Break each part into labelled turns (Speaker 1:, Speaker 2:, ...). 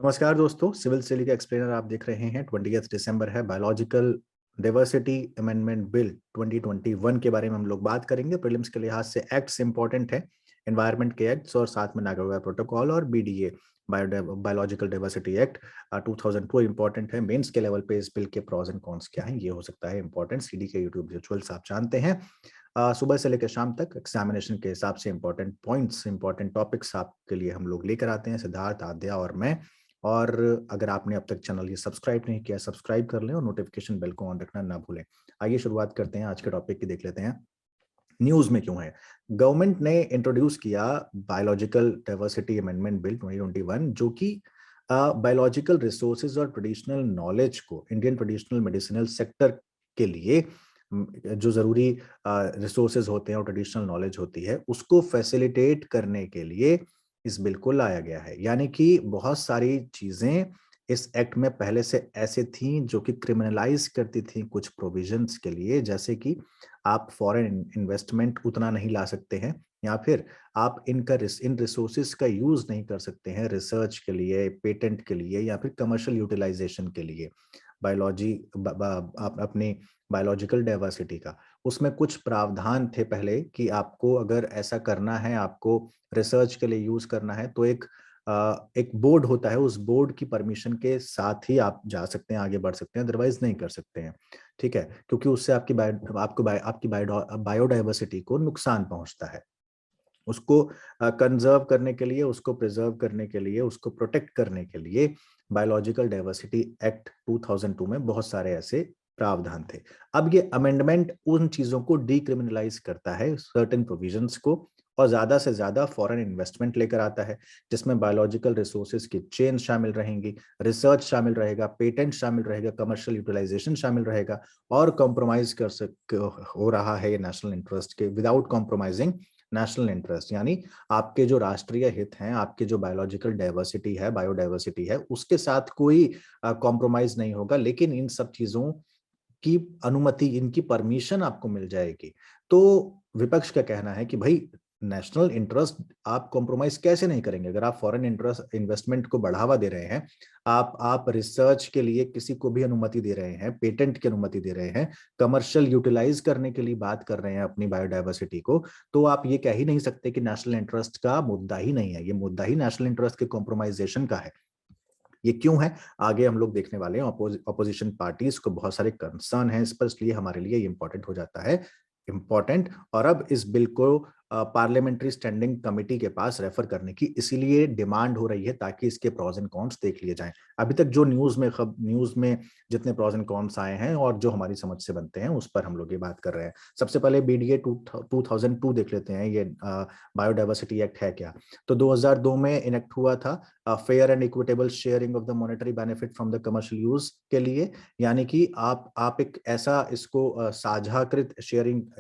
Speaker 1: नमस्कार दोस्तों, civil cell का एक्सप्लेनर आप देख रहे हैं। 20 दिसंबर है। बायोलॉजिकल डाइवर्सिटी अमेंडमेंट बिल 2021 के बारे में हम लोग बात करेंगे। प्रीलिम्स के लिहाज से एक्ट्स इंपॉर्टेंट है, एनवायरनमेंट के एक्ट्स और साथ में नागरिकता प्रोटोकॉल और BDA biological diversity act 2002 important है। मेंस के लेवल पे इस बिल के प्रॉज एंड कॉन्स क्या हैं, ये हो सकता है इंपॉर्टेंट। सीडी के यूट्यूब रिचुअल्स आप जानते हैं। सुबह से लेकर शाम तक एग्जामिनेशन के हिसाब से इंपॉर्टेंट पॉइंट्स, इंपॉर्टेंट टॉपिक्स आपके लिए हम लोग लेकर आते हैं, सिद्धार्थ, आद्या और मैं। और अगर आपने अब तक चैनल ये सब्सक्राइब नहीं किया, सब्सक्राइब कर लें और नोटिफिकेशन बेल को ऑन रखना ना भूलें। आइए शुरुआत करते हैं आज के टॉपिक की, देख लेते हैं न्यूज में क्यों है। गवर्नमेंट ने इंट्रोड्यूस किया बायोलॉजिकल डाइवर्सिटी अमेंडमेंट बिल 2021, जो कि बायोलॉजिकल रिसोर्सेज और ट्रेडिशनल नॉलेज को इंडियन ट्रेडिशनल मेडिसिनल सेक्टर के लिए जो जरूरी रिसोर्सेज होते हैं और ट्रेडिशनल नॉलेज होती है उसको फैसिलिटेट करने के लिए इस बिल को लाया गया है। यानी कि बहुत सारी चीजें इस एक्ट में पहले से ऐसे थी जो कि क्रिमिनलाइज करती थी कुछ प्रोविजंस के लिए, जैसे कि आप फॉरेन इन्वेस्टमेंट उतना नहीं ला सकते हैं, या फिर आप इन रिसोर्सेज का यूज नहीं कर सकते हैं रिसर्च के लिए, पेटेंट के लिए या फिर कमर्शियल यूटिलाइजेशन के लिए। बायोलॉजी आप अपनी बायोलॉजिकल डाइवर्सिटी का उसमें कुछ प्रावधान थे पहले कि आपको अगर ऐसा करना है, आपको रिसर्च के लिए यूज करना है, तो एक बोर्ड होता है, उस बोर्ड की परमिशन के साथ ही आप जा सकते हैं, आगे बढ़ सकते हैं, अदरवाइज नहीं कर सकते हैं। ठीक है, क्योंकि उससे आपकी बायोडाइवर्सिटी को नुकसान पहुंचता है। उसको कंजर्व करने के लिए, उसको प्रिजर्व करने के लिए, उसको प्रोटेक्ट करने के लिए बायोलॉजिकल डाइवर्सिटी एक्ट 2002 में बहुत सारे ऐसे प्रावधान थे। अब ये अमेंडमेंट उन चीजों को डीक्रिमिनलाइज करता है, सर्टेन प्रोविजंस को, और ज्यादा से ज्यादा फॉरेन इन्वेस्टमेंट लेकर आता है, जिसमें बायोलॉजिकल रिसोर्सेज की चेन शामिल रहेंगी, रिसर्च शामिल रहेगा, पेटेंट शामिल रहेगा, कमर्शियल यूटिलाइजेशन शामिल रहेगा, और कॉम्प्रोमाइज हो रहा है ये नेशनल इंटरेस्ट के विदाउट कॉम्प्रोमाइजिंग नेशनल इंटरेस्ट। यानी आपके जो राष्ट्रीय हित हैं, आपके जो बायोलॉजिकल डाइवर्सिटी है, बायोडाइवर्सिटी है, उसके साथ कोई कॉम्प्रोमाइज नहीं होगा, लेकिन इन सब चीजों की अनुमति, इनकी परमिशन आपको मिल जाएगी। तो विपक्ष का कहना है कि भाई, नेशनल इंटरेस्ट आप कॉम्प्रोमाइज कैसे नहीं करेंगे? अगर आप फॉरेन इंटरेस्ट इन्वेस्टमेंट को बढ़ावा दे रहे हैं, आप रिसर्च के लिए किसी को भी अनुमति दे रहे हैं, पेटेंट की अनुमति दे रहे हैं, कमर्शियल यूटिलाइज करने के लिए बात कर रहे हैं अपनी बायोडाइवर्सिटी को, तो आप ये कह ही नहीं सकते कि नेशनल इंटरेस्ट का मुद्दा ही नहीं है। ये मुद्दा ही नेशनल इंटरेस्ट के कॉम्प्रोमाइजेशन का है। ये क्यों है, आगे हम लोग देखने वाले हैं। अपोजिशन पार्टीज को बहुत सारे कंसर्न है इस पर, इसलिए हमारे लिए ये इंपॉर्टेंट हो जाता है, इंपॉर्टेंट। और अब इस बिल को पार्लियामेंट्री स्टैंडिंग कमेटी के पास रेफर करने की इसीलिए डिमांड हो रही है, ताकि इसके प्रॉज एंड कॉन्स देख लिए जाएं। अभी तक जो न्यूज में जितने प्रॉज एंड कॉन्स आए हैं और जो हमारी समझ से बनते हैं, उस पर हम लोग ये बात कर रहे हैं। सबसे पहले बीडीए 2002 देख लेते हैं, ये बायोडाइवर्सिटी एक्ट है क्या। तो 2002 में इनेक्ट हुआ था, fair and equitable sharing of the monetary benefit from the commercial use के लिए। यानी कि आप एक ऐसा इसको साझाकृत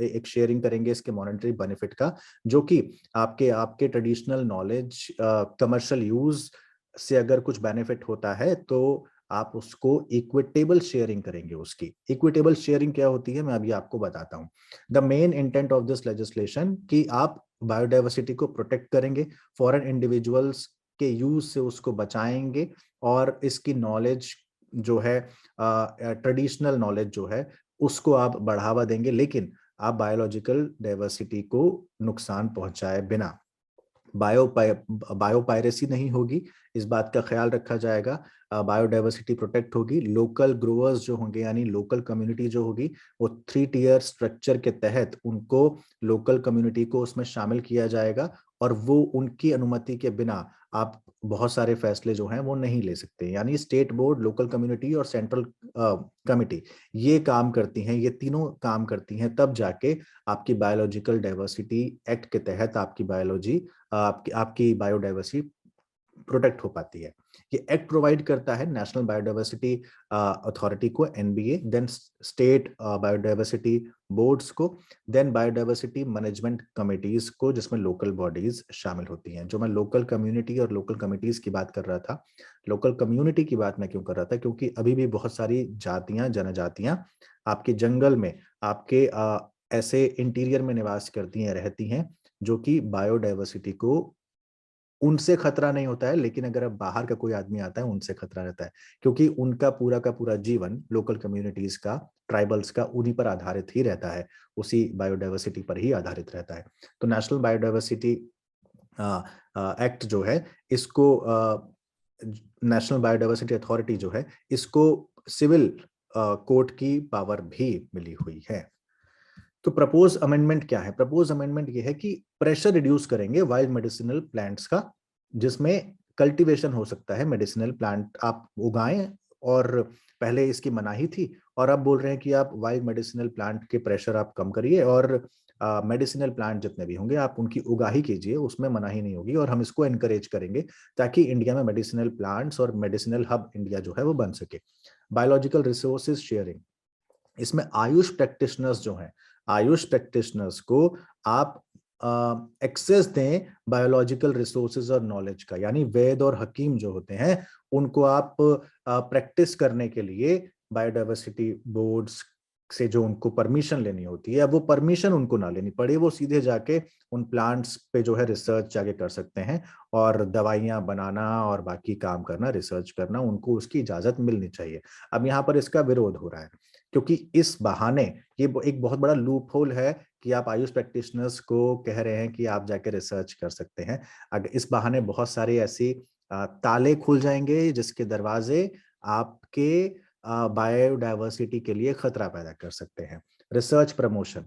Speaker 1: एक शेयरिंग करेंगे इसके मॉनेटरी बेनिफिट का, जो कि आपके आपके ट्रेडिशनल नॉलेज, कमर्शियल यूज से अगर कुछ बेनिफिट होता है तो आप उसको इक्विटेबल शेयरिंग करेंगे। उसकी इक्विटेबल शेयरिंग क्या होती है, मैं अभी आपको बताता हूं। The main intent of this legislation कि आप बायोडाइवर्सिटी को प्रोटेक्ट करेंगे, फॉरेन इंडिविजुअल्स के यूज से उसको बचाएंगे, और इसकी नॉलेज जो है, ट्रेडिशनल नॉलेज जो है, उसको आप बढ़ावा देंगे, लेकिन आप बायोलॉजिकल डाइवर्सिटी को नुकसान पहुंचाए बिना। बायोपायरेसी नहीं होगी, इस बात का ख्याल रखा जाएगा। बायोडाइवर्सिटी प्रोटेक्ट होगी, लोकल ग्रोअर्स जो होंगे, यानी लोकल कम्युनिटी जो होगी, वो 3 टियर स्ट्रक्चर के तहत उनको, लोकल कम्युनिटी को उसमें शामिल किया जाएगा, और वो उनकी अनुमति के बिना आप बहुत सारे फैसले जो हैं वो नहीं ले सकते। यानी स्टेट बोर्ड, लोकल कम्युनिटी और सेंट्रल कमिटी, ये काम करती हैं, ये तीनों काम करती हैं, तब जाके आपकी बायोलॉजिकल डाइवर्सिटी एक्ट के तहत आपकी बायोलॉजी, आपकी आपकी बायोडाइवर्सिटी प्रोटेक्ट हो पाती है। ये एक्ट प्रोवाइड करता है नेशनल बायोडाइवर्सिटी अथॉरिटी को, NBA, then state biodiversity boards को, देन बायोडाइवर्सिटी मैनेजमेंट कमिटीज को, जिसमें लोकल बॉडीज शामिल होती हैं। जो मैं लोकल कम्युनिटी और लोकल कमिटीज की बात कर रहा था, लोकल कम्युनिटी की बात मैं क्यों कर रहा था, क्योंकि अभी भी बहुत सारी जातियां, जनजातियां आपके जंगल में, आपके ऐसे इंटीरियर में निवास करती हैं, रहती हैं, जो कि बायोडाइवर्सिटी को उनसे खतरा नहीं होता है, लेकिन अगर अब बाहर का कोई आदमी आता है उनसे खतरा रहता है, क्योंकि उनका पूरा का पूरा जीवन लोकल कम्युनिटीज का, ट्राइबल्स का उन्हीं पर आधारित ही रहता है, उसी बायोडाइवर्सिटी पर ही आधारित रहता है। तो नेशनल बायोडाइवर्सिटी एक्ट जो है, इसको नेशनल बायोडाइवर्सिटी अथॉरिटी जो है, इसको सिविल कोर्ट की पावर भी मिली हुई है। तो प्रपोज अमेंडमेंट क्या है? प्रपोज अमेंडमेंट ये है कि प्रेशर रिड्यूस करेंगे वाइल्ड मेडिसिनल प्लांट्स का, जिसमें कल्टीवेशन हो सकता है, मेडिसिनल प्लांट आप उगाएं, और पहले इसकी मनाही थी, और अब बोल रहे हैं कि आप वाइल्ड मेडिसिनल प्लांट के प्रेशर आप कम करिए, और मेडिसिनल प्लांट जितने भी होंगे आप उनकी उगाही कीजिए, उसमें मनाही नहीं होगी, और हम इसको एनकरेज करेंगे ताकि इंडिया में मेडिसिनल प्लांट्स और मेडिसिनल हब इंडिया जो है वो बन सके। बायोलॉजिकल रिसोर्सेज शेयरिंग, इसमें आयुष प्रैक्टिशनर्स जो हैं, आयुष प्रैक्टिशनर्स को आप एक्सेस दें बायोलॉजिकल रिसोर्सेज और नॉलेज का, यानी वैद और हकीम जो होते हैं उनको आप प्रैक्टिस करने के लिए बायोडाइवर्सिटी बोर्ड्स से जो उनको परमिशन लेनी होती है, अब वो परमिशन उनको ना लेनी पड़े, वो सीधे जाके उन प्लांट्स पे जो है रिसर्च जाके कर सकते हैं, और दवाइयां बनाना और बाकी काम करना, रिसर्च करना, उनको उसकी इजाजत मिलनी चाहिए। अब यहाँ पर इसका विरोध हो रहा है, क्योंकि इस बहाने ये एक बहुत बड़ा लूप होल है कि आप आयुष प्रैक्टिशनर्स को कह रहे हैं कि आप जाके रिसर्च कर सकते हैं। अगर इस बहाने बहुत सारे ऐसी ताले खुल जाएंगे जिसके दरवाजे आपके बायोडाइवर्सिटी के लिए खतरा पैदा कर सकते हैं। रिसर्च प्रमोशन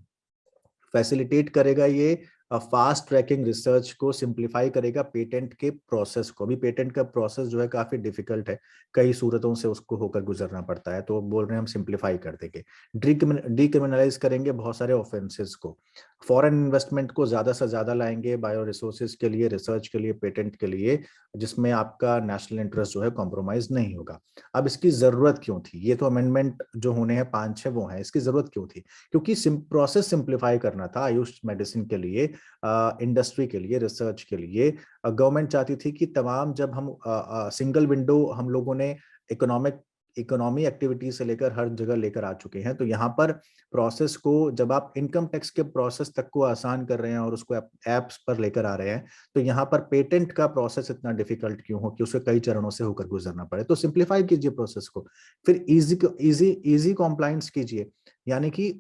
Speaker 1: फैसिलिटेट करेगा, ये फास्ट ट्रैकिंग रिसर्च को सिंप्लीफाई करेगा, पेटेंट के प्रोसेस को। अभी पेटेंट का प्रोसेस जो है काफी डिफिकल्ट है, कई सूरतों से उसको होकर गुजरना पड़ता है, तो बोल रहे हैं हम सिंप्लीफाई कर देंगे। डिक्रिमिनलाइज करेंगे बहुत सारे ऑफेंसेस को। फॉरेन इन्वेस्टमेंट को ज्यादा से ज्यादा लाएंगे बायो रिसोर्सेज के लिए, रिसर्च के लिए, पेटेंट के लिए, जिसमें आपका नेशनल इंटरेस्ट जो है कॉम्प्रोमाइज नहीं होगा। अब इसकी जरूरत क्यों थी? ये तो अमेंडमेंट जो होने हैं 5-6 वो हैं, इसकी जरूरत क्यों थी? क्योंकि प्रोसेस सिंप्लीफाई करना था आयुष मेडिसिन के लिए, इंडस्ट्री के लिए, रिसर्च के लिए। गवर्नमेंट चाहती थी कि तमाम, जब हम सिंगल विंडो हम लोगों ने इकोनॉमी एक्टिविटी से लेकर हर जगह लेकर आ चुके हैं, तो यहाँ पर प्रोसेस को, जब आप इनकम टैक्स के प्रोसेस तक को आसान कर रहे हैं और उसको एप्स पर लेकर आ रहे हैं, तो यहाँ पर पेटेंट का प्रोसेस इतना डिफिकल्ट क्यों हो कि उसे कई चरणों से होकर गुजरना पड़े? तो सिंप्लीफाई कीजिए प्रोसेस को, फिर इजी इजी इजी कॉम्प्लायंस कीजिए, यानी कि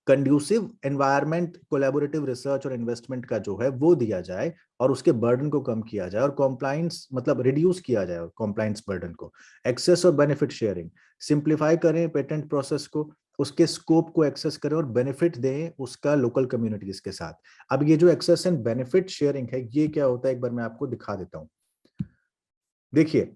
Speaker 1: कंड्यूसिव एनवायरनमेंट कोलैबोरेटिव रिसर्च और इन्वेस्टमेंट का जो है वो दिया जाए, और उसके बर्डन को कम किया जाए, और कॉम्प्लायंस मतलब रिड्यूस किया जाए कॉम्प्लायंस बर्डन को। एक्सेस और बेनिफिट शेयरिंग, सिंप्लीफाई करें पेटेंट प्रोसेस को, उसके स्कोप को एक्सेस करें और बेनिफिट दें उसका लोकल कम्युनिटीज के साथ। अब ये जो एक्सेस एंड बेनिफिट शेयरिंग है, ये क्या होता है, एक बार मैं आपको दिखा देता हूं। देखिए,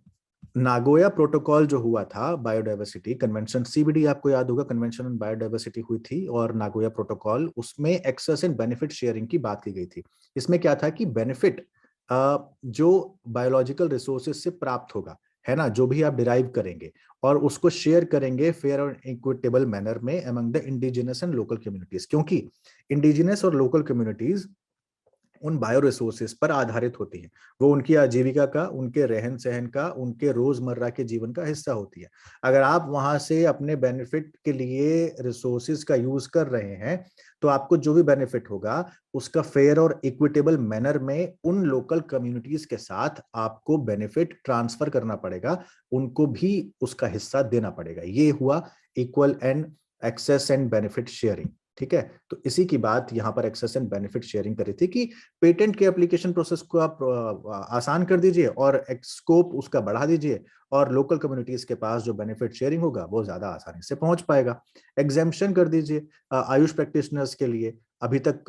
Speaker 1: नागोया प्रोटोकॉल जो हुआ था, बायोडाइवर्सिटी कन्वेंशन, सीबीडी आपको याद होगा, कन्वेंशन ऑन बायोडाइवर्सिटी हुई थी, और नागोया प्रोटोकॉल, उसमें एक्सेस एंड बेनिफिट शेयरिंग की बात की गई थी। इसमें क्या था कि बेनिफिट जो बायोलॉजिकल रिसोर्सेज से प्राप्त होगा, है ना, जो भी आप डिराइव करेंगे, और उसको शेयर करेंगे फेयर और इक्विटेबल मैनर में among the indigenous and local communities, क्योंकि इंडिजिनस और लोकल कम्युनिटीज उन बायो रिसोर्सेस पर आधारित होती है, वो उनकी आजीविका का, उनके रहन सहन का, उनके रोजमर्रा के जीवन का हिस्सा होती है। अगर आप वहां से अपने बेनिफिट के लिए रिसोर्सेज का यूज कर रहे हैं, तो आपको जो भी बेनिफिट होगा उसका फेयर और इक्विटेबल मैनर में उन लोकल कम्युनिटीज के साथ आपको बेनिफिट ट्रांसफर करना पड़ेगा, उनको भी उसका हिस्सा देना पड़ेगा। ये हुआ equal and access and benefit sharing. ठीक है, तो इसी की बात यहाँ पर एक्सेस एंड बेनिफिट शेयरिंग करी थी कि पेटेंट के एप्लीकेशन प्रोसेस को आप आसान कर दीजिए और स्कोप उसका बढ़ा दीजिए, और लोकल कम्युनिटीज के पास जो बेनिफिट शेयरिंग होगा वो ज्यादा आसानी से पहुंच पाएगा। एग्जेम्पशन कर दीजिए आयुष प्रैक्टिशनर्स के लिए। अभी तक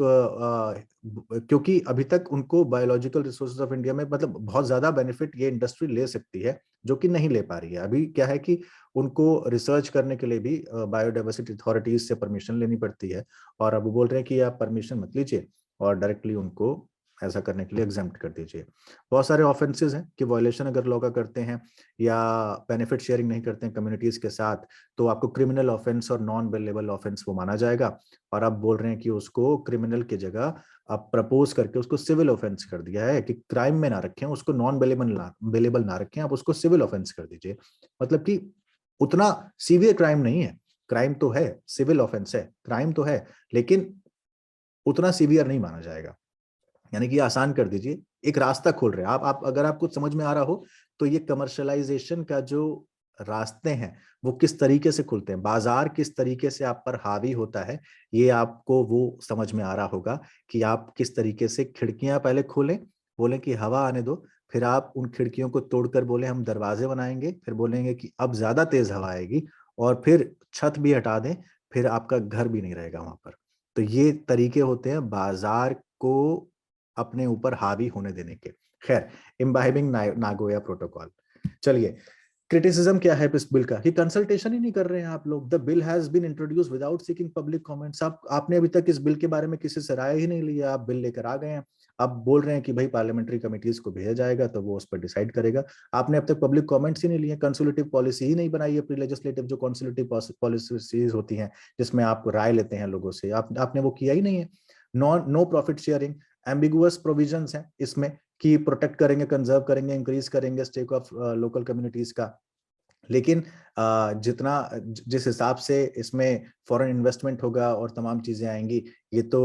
Speaker 1: क्योंकि अभी तक उनको बायोलॉजिकल रिसोर्सेज ऑफ इंडिया में मतलब बहुत ज्यादा बेनिफिट ये इंडस्ट्री ले सकती है, जो कि नहीं ले पा रही है। अभी क्या है कि उनको रिसर्च करने के लिए भी बायोडाइवर्सिटी अथॉरिटीज से परमिशन लेनी पड़ती है, और अब वो बोल रहे हैं कि आप परमिशन मत लीजिए और डायरेक्टली उनको ऐसा करने के लिए एग्जेम्प्ट कर दीजिए। बहुत सारे ऑफेंसेस हैं कि वायलेशन अगर लॉ का करते हैं या बेनिफिट शेयरिंग नहीं करते हैं कम्युनिटीज के साथ, तो आपको क्रिमिनल ऑफेंस और नॉन बेलेबल ऑफेंस वो माना जाएगा। और अब बोल रहे हैं कि उसको क्रिमिनल की जगह अब प्रपोज करके उसको सिविल ऑफेंस कर दिया है, कि क्राइम में ना रखें उसको, नॉन बेलेबल ना रखें, आप उसको सिविल ऑफेंस कर दीजिए। मतलब कि उतना सीवियर क्राइम नहीं है, क्राइम तो है, सिविल ऑफेंस है, क्राइम तो है, लेकिन उतना सीवियर नहीं माना जाएगा। यानी कि आसान कर दीजिए, एक रास्ता खोल रहे हैं आप अगर आपको समझ में आ रहा हो तो ये कमर्शलाइजेशन का जो रास्ते हैं वो किस तरीके से खुलते हैं, बाजार किस तरीके से आप पर हावी होता है, ये आपको वो समझ में आ रहा होगा कि आप किस तरीके से खिड़कियां पहले खोलें, बोलें कि हवा आने दो, फिर आप उन खिड़कियों को तोड़कर बोले हम दरवाजे बनाएंगे, फिर बोलेंगे कि अब ज्यादा तेज हवा आएगी, और फिर छत भी हटा दें, फिर आपका घर भी नहीं रहेगा वहां पर। तो ये तरीके होते हैं बाजार को अपने ऊपर हावी होने देने के। खैर, इम्बाइबिंग नागोया प्रोटोकॉल, चलिए क्रिटिसिज्म क्या है इस बिल का, कि कंसल्टेशन ही नहीं कर रहे हैं आप लोग। The bill has been introduce without seeking public comments. आपने अभी तक इस बिल के बारे में किसी से राय ही नहीं लिया, आप बिल लेकर आ गए हैं। आप बोल रहे हैं कि भाई पार्लियामेंट्री कमिटीज को भेजा जाएगा तो वो उस पर डिसाइड करेगा। आपने अब तक पब्लिक कमेंट्स ही नहीं लिए, कंसल्टेटिव पॉलिसी ही नहीं बनाई है, प्री लेजिस्लेटिव जो कंसल्टेटिव पॉलिसीज होती हैं जिसमें आप राय लेते हैं लोगों से, आपने वो किया ही नहीं है। No profit sharing, ambiguous provisions हैं इसमें कि प्रोटेक्ट करेंगे, कंजर्व करेंगे, इंक्रीज करेंगे स्टेक ऑफ लोकल कम्युनिटीज का। लेकिन जितना जिस हिसाब से इसमें फॉरेन इन्वेस्टमेंट होगा और तमाम चीजें आएंगी, ये तो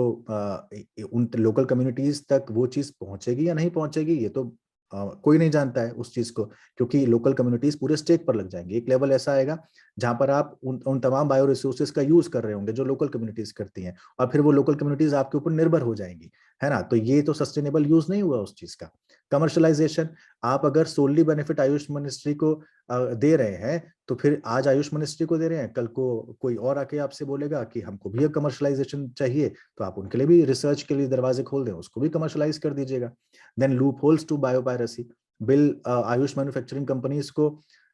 Speaker 1: उन लोकल कम्युनिटीज तक वो चीज पहुंचेगी या नहीं पहुंचेगी, ये तो कोई नहीं जानता है उस चीज को, क्योंकि लोकल कम्युनिटीज पूरे स्टेक पर लग जाएंगे। एक लेवल ऐसा आएगा जहां पर आप उन तमाम बायो रिसोर्सेज का यूज कर रहे होंगे जो लोकल कम्युनिटीज करती हैं, और फिर वो लोकल कम्युनिटीज आपके ऊपर निर्भर हो जाएंगी, है ना। तो ये तो सस्टेनेबल यूज नहीं हुआ उस चीज का। कमर्शलाइजेशन, आप अगर सोनली बेनिफिट आयुष मिनिस्ट्री को दे रहे हैं तो फिर आज आयुष मिनिस्ट्री को दे रहे हैं, कल को कोई और आके आपसे बोलेगा कि हमको भी कमर्शलाइजेशन चाहिए, तो आप उनके लिए भी रिसर्च के लिए दरवाजे खोल दें, उसको भी कमर्शलाइज कर दीजिएगा। Then loopholes to biopiracy bill, Ayush manufacturing companies को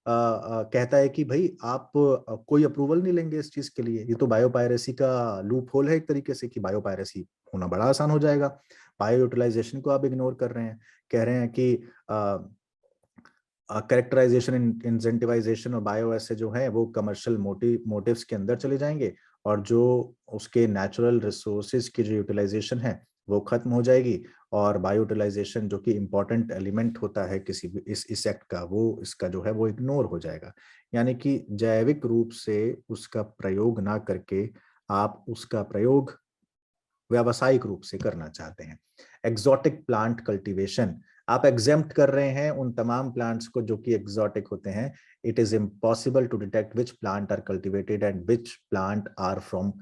Speaker 1: कहता है कि भाई आप कोई अप्रूवल नहीं लेंगे इस चीज के लिए, ये तो बायोपायरेसी का लूप होल है एक तरीके से, कि बायोपायरेसी होना बड़ा आसान हो जाएगा। बायो यूटिलाइजेशन को आप इग्नोर कर रहे हैं, कह रहे हैं कि कैरेक्टराइजेशन, इंसेंटिवाइजेशन और बायो ऐसे जो है वो कमर्शियल मोटिव्स के अंदर चले जाएंगे, और जो उसके नेचुरल रिसोर्सेज की जो यूटिलाइजेशन है वो खत्म हो जाएगी, और बायो यूटिलाइजेशन जो कि इंपॉर्टेंट एलिमेंट होता है किसी भी इस एक्ट का, वो इसका जो है वो इग्नोर हो जाएगा। यानी कि जैविक रूप से उसका प्रयोग ना करके आप उसका प्रयोग व्यावसायिक रूप से करना चाहते हैं। एक्सोटिक प्लांट कल्टीवेशन, आप एग्जेम्प्ट कर रहे हैं उन तमाम प्लांट्स को जो कि एक्सोटिक होते हैं। It is impossible to detect which plant are cultivated and which plant are from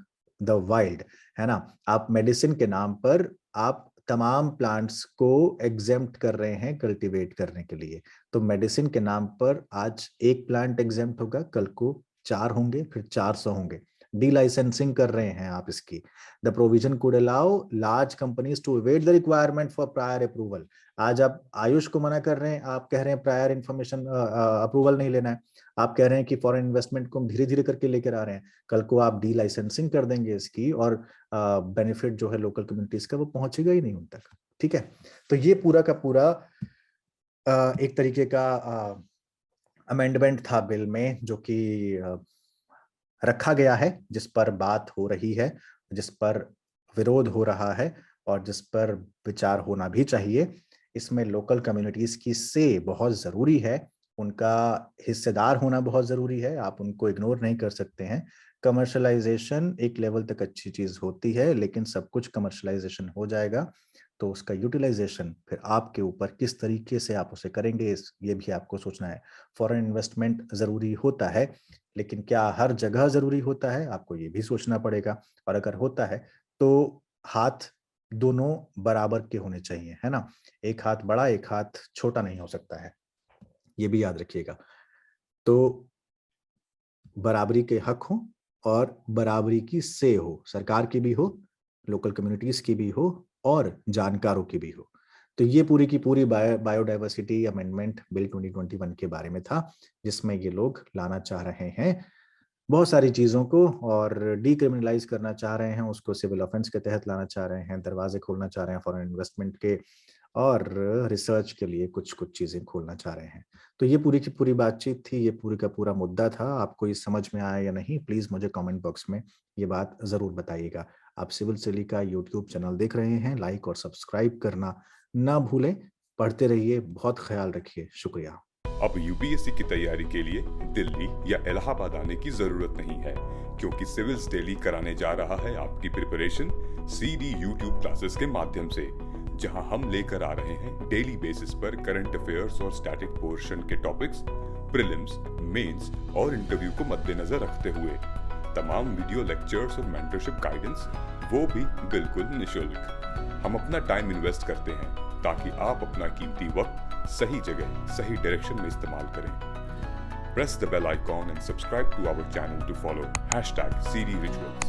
Speaker 1: the wild, है ना। आप मेडिसिन के नाम पर आप तमाम प्लांट्स को एग्जेम्प्ट कर रहे हैं कल्टीवेट करने के लिए। तो मेडिसिन के नाम पर आज एक प्लांट एग्जेम्प्ट होगा, कल को 4 होंगे, फिर 400 होंगे। डी लाइसेंसिंग कर रहे हैं आप इसकी। The provision could allow large companies to evade the requirement for prior approval. आज आप आयुष को मना कर रहे हैं, आप कह रहे हैं प्रायर इन्फॉर्मेशन अप्रूवल नहीं लेना है, आप कह रहे हैं कि फॉरेन इन्वेस्टमेंट को हम धीरे धीरे करके लेकर आ रहे हैं, कल को आप डी लाइसेंसिंग कर देंगे इसकी, और बेनिफिट जो है लोकल कम्युनिटीज का वो पहुंचेगा ही नहीं उन तक। ठीक है, तो ये पूरा का पूरा एक तरीके का अमेंडमेंट था बिल में जो कि रखा गया है, जिस पर बात हो रही है, जिस पर विरोध हो रहा है, और जिस पर विचार होना भी चाहिए। इसमें लोकल कम्युनिटीज की से बहुत जरूरी है, उनका हिस्सेदार होना बहुत जरूरी है, आप उनको इग्नोर नहीं कर सकते हैं। कमर्शलाइजेशन एक लेवल तक अच्छी चीज होती है, लेकिन सब कुछ कमर्शलाइजेशन हो जाएगा तो उसका यूटिलाइजेशन फिर आपके ऊपर किस तरीके से आप उसे करेंगे, ये भी आपको सोचना है। फॉरेन इन्वेस्टमेंट जरूरी होता है, लेकिन क्या हर जगह जरूरी होता है, आपको ये भी सोचना पड़ेगा। और अगर होता है तो हाथ दोनों बराबर के होने चाहिए, है ना। एक हाथ बड़ा एक हाथ छोटा नहीं हो सकता है, ये भी याद रखिएगा। तो बराबरी के हक हो और बराबरी की से हो, सरकार की भी हो, लोकल कम्युनिटीज की भी हो, और जानकारों की भी हो। तो ये पूरी की पूरी बायोडाइवर्सिटी अमेंडमेंट बिल 2021 के बारे में था, जिसमें ये लोग लाना चाह रहे हैं बहुत सारी चीजों को, और डीक्रिमिनलाइज करना चाह रहे हैं उसको, सिविल ऑफेंस के तहत लाना चाह रहे हैं, दरवाजे खोलना चाह रहे हैं फॉरेन इन्वेस्टमेंट के, और रिसर्च के लिए कुछ कुछ चीजें खोलना चाह रहे हैं। तो ये पूरी की पूरी बातचीत थी, ये पूरी का पूरा मुद्दा था। आपको ये समझ में आया या नहीं, प्लीज मुझे कमेंट बॉक्स में ये बात जरूर बताइएगा। आप सिविल सिली का यूट्यूब चैनल देख रहे हैं, लाइक और सब्सक्राइब करना ना भूलें। पढ़ते रहिए, बहुत ख्याल रखिए, शुक्रिया।
Speaker 2: अब यूपीएससी की तैयारी के लिए दिल्ली या इलाहाबाद आने की जरूरत नहीं है, क्योंकि सिविल्स डेली कराने जा रहा है आपकी प्रिपरेशन सीडी यूट्यूब क्लासेस के माध्यम से। जहां हम लेकर आ रहे हैं डेली बेसिस पर करंट अफेयर्स और स्टैटिक पोर्शन के टॉपिक्स, प्रीलिम्स, मेंस और इंटरव्यू को मद्देनजर रखते हुए। तमाम वीडियो लेक्चर्स और मेंटरशिप गाइडेंस, वो भी बिल्कुल निशुल्क। हम अपना टाइम इन्वेस्ट करते हैं ताकि आप अपना कीमती वक्त सही जगह, सही डायरेक्शन में इस्तेमाल करें। Press the bell icon and subscribe to our channel to follow #CD Rituals.